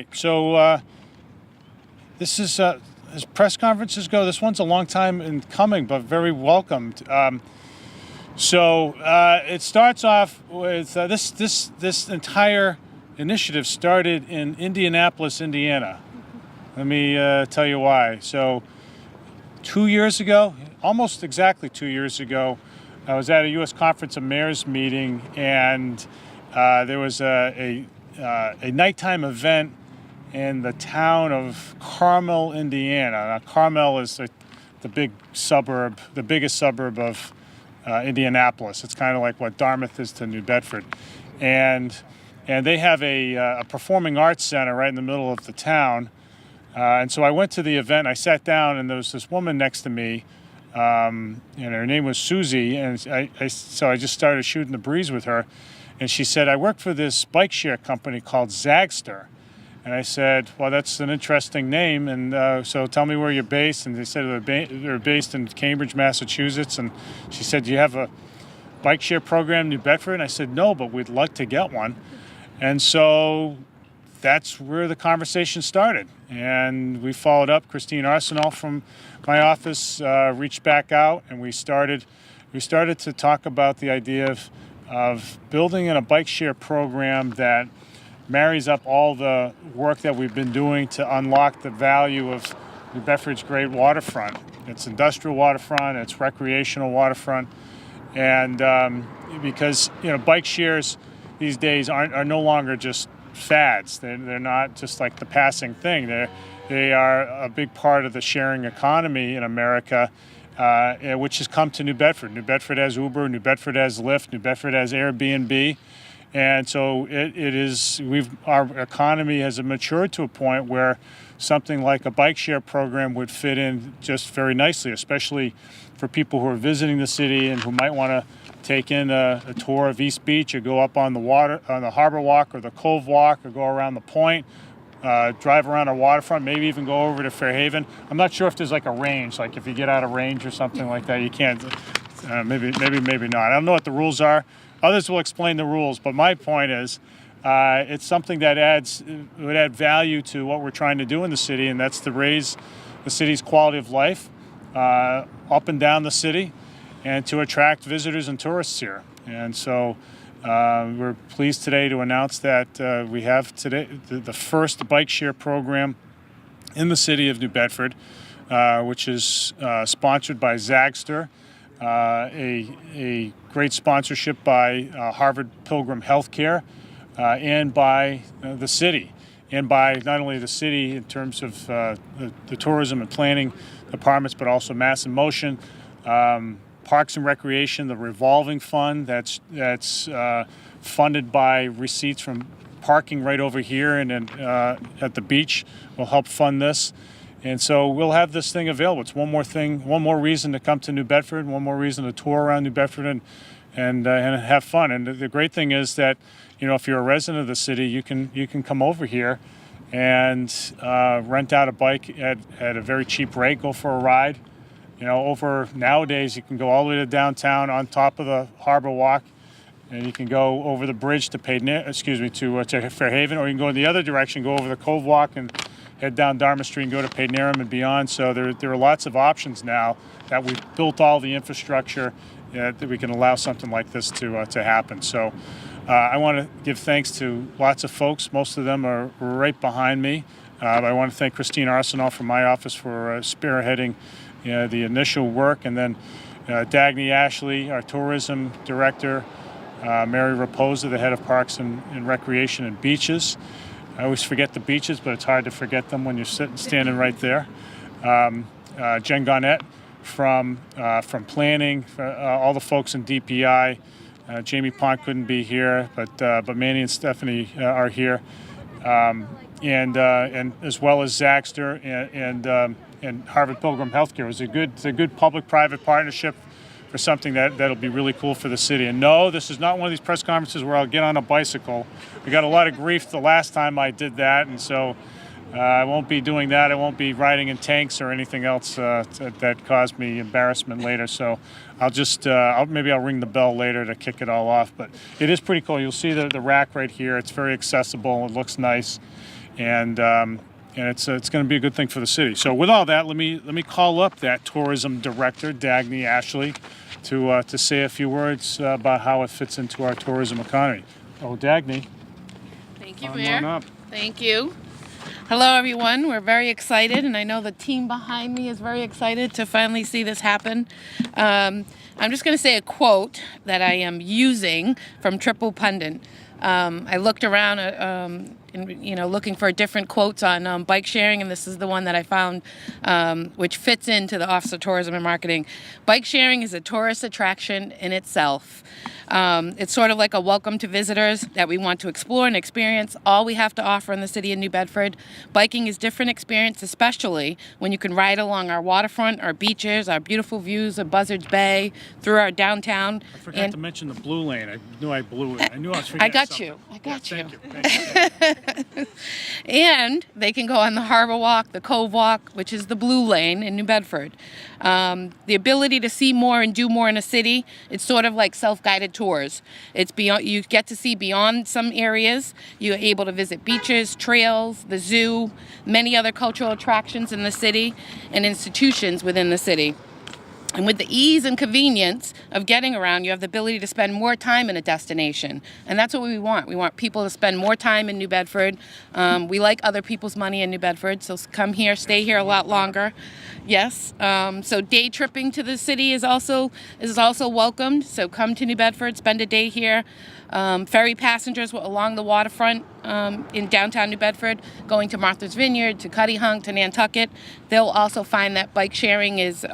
right. So this is, as press conferences go, this one's a long time in coming, but very welcomed. So it starts off with this entire initiative started in Indianapolis, Indiana. Let me tell you why. So 2 years ago, almost exactly 2 years ago, I was at a U.S. Conference of Mayors meeting, and there was a nighttime event in the town of Carmel, Indiana. Now, Carmel is the big suburb, the biggest suburb of Indianapolis. It's kind of like what Dartmouth is to New Bedford, and they have a performing arts center right in the middle of the town. And so I went to the event. I sat down, and there was this woman next to me, and her name was Susie. And so I just started shooting the breeze with her, and she said, "I work for this bike share company called Zagster." And I said, "Well, that's an interesting name, and so tell me where you're based." And they said they're based in Cambridge, Massachusetts. And she said, "Do you have a bike share program in New Bedford?" And I said, "No, but we'd like to get one." And so that's where the conversation started. And we followed up. Christine Arsenault from my office reached back out, and we started to talk about the idea of building in a bike share program that marries up all the work that we've been doing to unlock the value of New Bedford's great waterfront. It's industrial waterfront, it's recreational waterfront, and because bike shares these days are no longer just fads. They're not just like the passing thing. They are a big part of the sharing economy in America, which has come to New Bedford. New Bedford has Uber, New Bedford has Lyft, New Bedford has Airbnb. And so our economy has matured to a point where something like a bike share program would fit in just very nicely, especially for people who are visiting the city and who might want to take in a tour of East Beach, or go up on the Harbor Walk or the Cove Walk, or go around the point, drive around our waterfront, maybe even go over to Fairhaven. I'm not sure if there's like a range, like if you get out of range or something like that, you can't. Maybe not. I don't know what the rules are. Others will explain the rules, but my point is, it's something that would add value to what we're trying to do in the city, and that's to raise the city's quality of life up and down the city, and to attract visitors and tourists here. And so we're pleased today to announce that we have today the first bike share program in the city of New Bedford, which is sponsored by Zagster, a great sponsorship by Harvard Pilgrim Healthcare, and by the city, and by not only the city in terms of the tourism and planning departments, but also Mass in Motion, Parks and Recreation, the revolving fund that's funded by receipts from parking right over here and at the beach will help fund this. And so we'll have this thing available. It's one more reason to come to New Bedford, one more reason to tour around New Bedford and have fun. And the great thing is that, if you're a resident of the city, you can come over here and rent out a bike at a very cheap rate, go for a ride. Nowadays you can go all the way to downtown on top of the Harbor Walk, and you can go over the bridge to Fairhaven, or you can go in the other direction, go over the Cove Walk and head down Dartmouth Street and go to Paidnaram and beyond. So there are lots of options now that we've built all the infrastructure that we can allow something like this to happen. So I want to give thanks to lots of folks. Most of them are right behind me. I want to thank Christine Arsenault from my office for spearheading the initial work, and then Dagny Ashley, our tourism director, Mary Raposa, the head of Parks and Recreation and Beaches. I always forget the beaches, but it's hard to forget them when you're standing right there. Jen Garnett from planning, all the folks in DPI. Jamie Pont couldn't be here, but Manny and Stephanie are here, and as well as Zagster and Harvard Pilgrim Healthcare. It's a good public-private partnership for something that'll be really cool for the city. And no, this is not one of these press conferences where I'll get on a bicycle. We got a lot of grief the last time I did that, and so I won't be doing that. I won't be riding in tanks or anything else that caused me embarrassment later. So maybe I'll ring the bell later to kick it all off. But it is pretty cool. You'll see the rack right here. It's very accessible. It looks nice. and it's going to be a good thing for the city. So with all that, let me call up that tourism director, Dagny Ashley, to say a few words about how it fits into our tourism economy. Oh, Dagny. Thank you, Come Mayor. on up. Thank you. Hello, everyone. We're very excited, and I know the team behind me is very excited to finally see this happen. I'm just going to say a quote that I am using from Triple Pundit. I looked around, looking for different quotes on bike sharing, and this is the one that I found, which fits into the Office of Tourism and Marketing. Bike sharing is a tourist attraction in itself. It's sort of like a welcome to visitors that we want to explore and experience all we have to offer in the city of New Bedford. Biking is different experience, especially when you can ride along our waterfront, our beaches, our beautiful views of Buzzards Bay, through our downtown. I forgot to mention the blue lane. I knew I blew it. I knew I was forgetting I got something. you. I got you. Thank you. And they can go on the Harbor Walk, the Cove Walk, which is the blue lane in New Bedford. The ability to see more and do more in a city, it's sort of like self-guided tours. It's beyond, you get to see beyond some areas. You're able to visit beaches, trails, the zoo, many other cultural attractions in the city and institutions within the city. And with the ease and convenience of getting around, you have the ability to spend more time in a destination. And that's what we want. We want people to spend more time in New Bedford. We like other people's money in New Bedford, so come here, stay here a lot longer. Yes. So day tripping to the city is also welcomed. So come to New Bedford, spend a day here. Ferry passengers along the waterfront in downtown New Bedford, going to Martha's Vineyard, to Cuttyhunk, to Nantucket, they'll also find that bike sharing is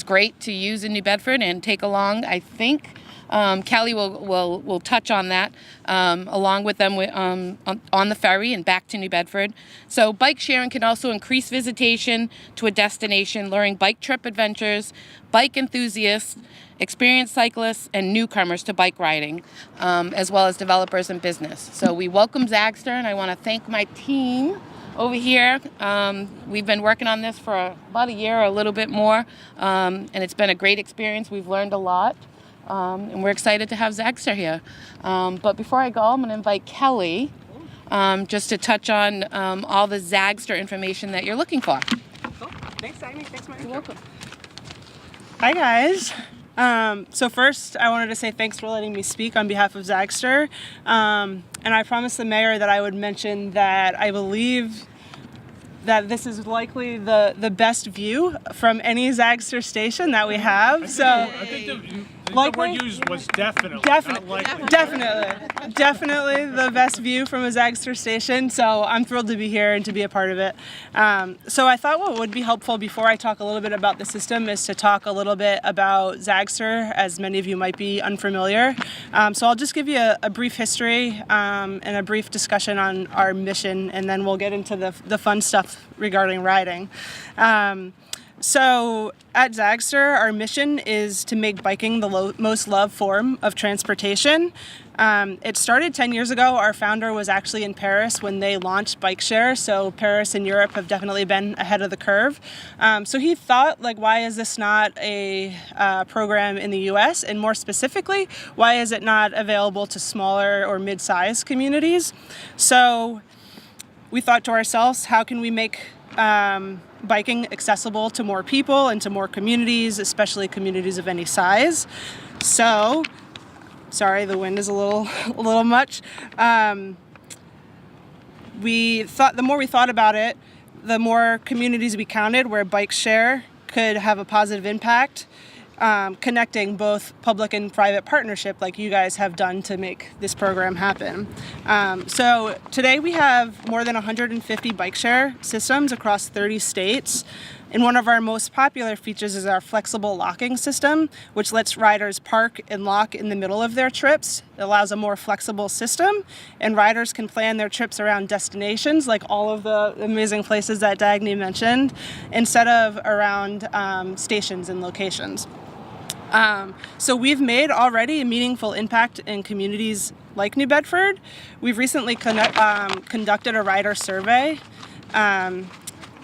great to use in New Bedford and take along. I think Kelly will touch on that along with them on the ferry and back to New Bedford. So bike sharing can also increase visitation to a destination, luring bike trip adventures, bike enthusiasts, experienced cyclists, and newcomers to bike riding, as well as developers and business. So we welcome Zagster, and I want to thank my team over here. We've been working on this for about a year or a little bit more, and it's been a great experience. We've learned a lot, and we're excited to have Zagster here. But before I go, I'm going to invite Kelly just to touch on all the Zagster information that you're looking for. Cool. Thanks, Amy. Thanks, Mike. You're welcome. Hi, guys. So first, I wanted to say thanks for letting me speak on behalf of Zagster. And I promised the mayor that I would mention that I believe that this is likely the best view from any Zagster station that we have. I think the word used was definitely. Not likely. Definitely the best view from a Zagster station. So I'm thrilled to be here and to be a part of it. So I thought what would be helpful before I talk a little bit about the system is to talk a little bit about Zagster, as many of you might be unfamiliar. So I'll just give you a brief history and a brief discussion on our mission, and then we'll get into the fun stuff regarding riding. So at Zagster, our mission is to make biking the most loved form of transportation. It started 10 years ago. Our founder was actually in Paris when they launched BikeShare, so Paris and Europe have definitely been ahead of the curve. So he thought, why is this not a program in the US? And more specifically, why is it not available to smaller or mid-sized communities? So we thought to ourselves, how can we make biking accessible to more people and to more communities, especially communities of any size? So, sorry, the wind is a little much. We thought, the more we thought about it, the more communities we counted where bike share could have a positive impact, connecting both public and private partnership like you guys have done to make this program happen. So today we have more than 150 bike share systems across 30 states. And one of our most popular features is our flexible locking system, which lets riders park and lock in the middle of their trips. It allows a more flexible system, and riders can plan their trips around destinations, like all of the amazing places that Dagny mentioned, instead of around stations and locations. So we've made already a meaningful impact in communities like New Bedford. We've recently conducted a rider survey,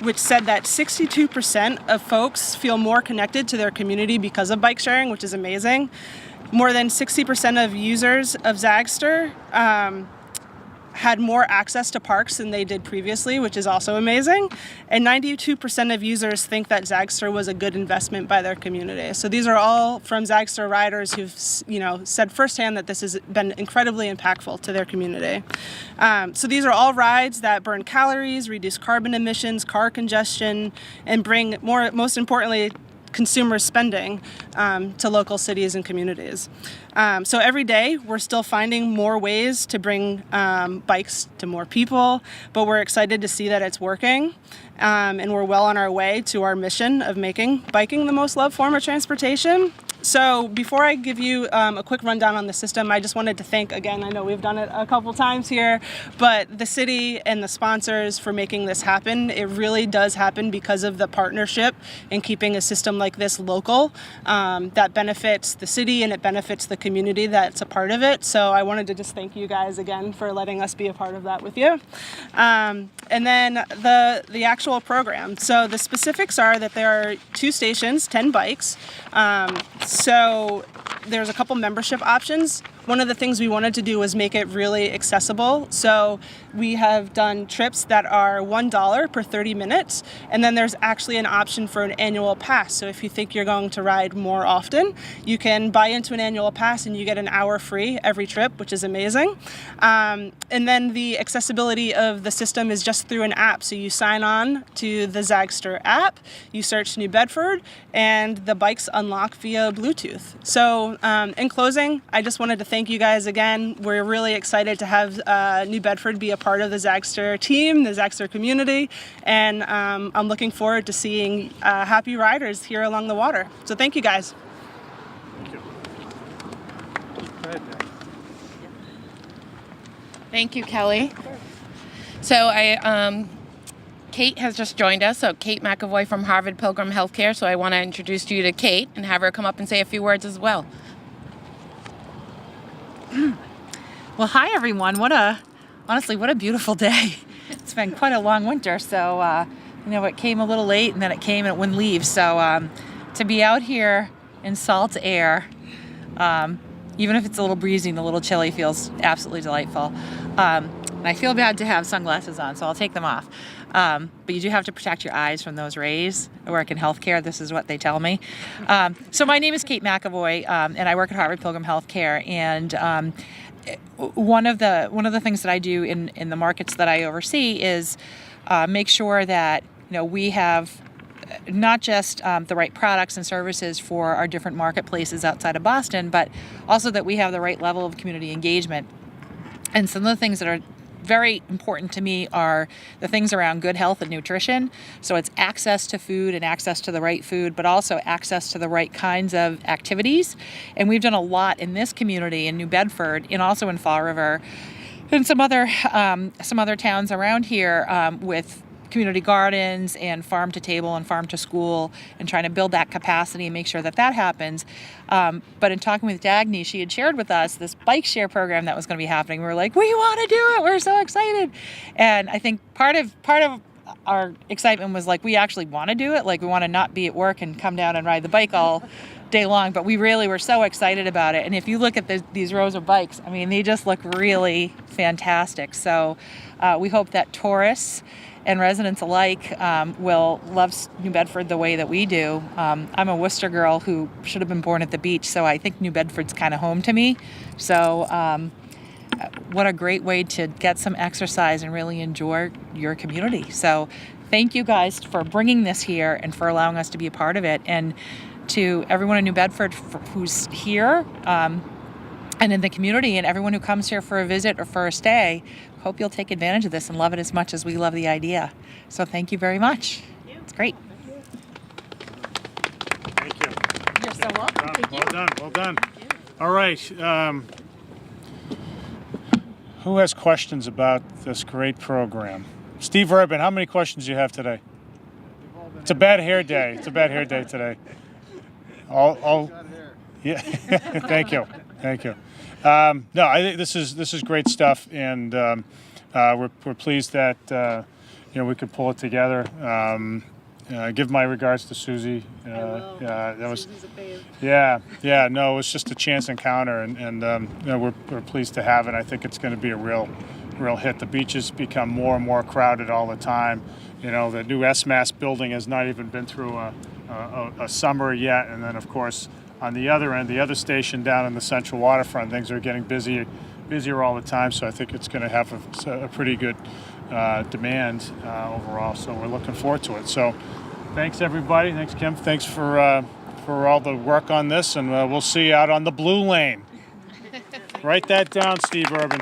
which said that 62% of folks feel more connected to their community because of bike sharing, which is amazing. More than 60% of users of Zagster had more access to parks than they did previously, which is also amazing. And 92% of users think that Zagster was a good investment by their community. So these are all from Zagster riders who've said firsthand that this has been incredibly impactful to their community. So these are all rides that burn calories, reduce carbon emissions, car congestion, and bring most importantly, consumer spending to local cities and communities. So every day we're still finding more ways to bring bikes to more people, but we're excited to see that it's working. And we're well on our way to our mission of making biking the most loved form of transportation. So before I give you a quick rundown on the system, I just wanted to thank, again, I know we've done it a couple times here, but the city and the sponsors for making this happen. It really does happen because of the partnership and keeping a system like this local that benefits the city and it benefits the community that's a part of it. So I wanted to just thank you guys again for letting us be a part of that with you. And then the actual program. So the specifics are that there are 2 stations, 10 bikes. So there's a couple membership options. One of the things we wanted to do was make it really accessible. So we have done trips that are $1 per 30 minutes. And then there's actually an option for an annual pass. So if you think you're going to ride more often, you can buy into an annual pass and you get an hour free every trip, which is amazing. And then the accessibility of the system is just through an app. So you sign on to the Zagster app, you search New Bedford, and the bikes unlock via Bluetooth. So in closing, I just wanted to thank you guys again. We're really excited to have New Bedford be a part of the Zagster team, the Zagster community, and I'm looking forward to seeing happy riders here along the water. So thank you guys. Thank you. Go ahead, Dan. Thank you, Kelly. So Kate has just joined us. So Kate McAvoy from Harvard Pilgrim Healthcare. So I want to introduce you to Kate and have her come up and say a few words as well. Well, hi everyone. Honestly, what a beautiful day. It's been quite a long winter, so it came a little late and then it came and it wouldn't leave. So to be out here in salt air, even if it's a little breezy and a little chilly, feels absolutely delightful. And I feel bad to have sunglasses on, so I'll take them off. But you do have to protect your eyes from those rays. I work in healthcare. This is what they tell me. So my name is Kate McAvoy, and I work at Harvard Pilgrim Healthcare. And one of the things that I do in the markets that I oversee is make sure that we have not just the right products and services for our different marketplaces outside of Boston, but also that we have the right level of community engagement. And some of the things that are very important to me are the things around good health and nutrition. So it's access to food and access to the right food, but also access to the right kinds of activities. And we've done a lot in this community in New Bedford and also in Fall River and some other towns around here with community gardens and farm to table and farm to school and trying to build that capacity and make sure that happens. But in talking with Dagny, she had shared with us this bike share program that was going to be happening. We were like, we want to do it. We're so excited. And I think part of our excitement was like, we actually want to do it. Like we want to not be at work and come down and ride the bike all day long. But we really were so excited about it. And if you look at these rows of bikes, I mean, they just look really fantastic. So we hope that tourists and residents alike will love New Bedford the way that we do. I'm a Worcester girl who should have been born at the beach, so I think New Bedford's kind of home to me. So what a great way to get some exercise and really enjoy your community. So thank you guys for bringing this here and for allowing us to be a part of it. And to everyone in New Bedford who's here and in the community and everyone who comes here for a visit or for a stay, hope you'll take advantage of this and love it as much as we love the idea. So thank you very much. It's great. Thank you. You're so welcome. Well done. All right. Who has questions about this great program? Steve Urban, how many questions do you have today? It's a bad hair day. Today. All yeah. Thank you. No, I think this is great stuff, and we're pleased that we could pull it together. Give my regards to Susie. That was No, it was just a chance encounter, and we're pleased to have it. I think it's going to be a real real hit. The beaches become more and more crowded all the time. You know, the new SMAS building has not even been through a summer yet. And then, of course, on the other end, the other station down in the central waterfront, things are getting busier all the time. So I think it's going to have a pretty good demand overall. So we're looking forward to it. So thanks, everybody. Thanks, Kim. Thanks for all the work on this. And we'll see you out on the blue lane. Write that down, Steve Urban.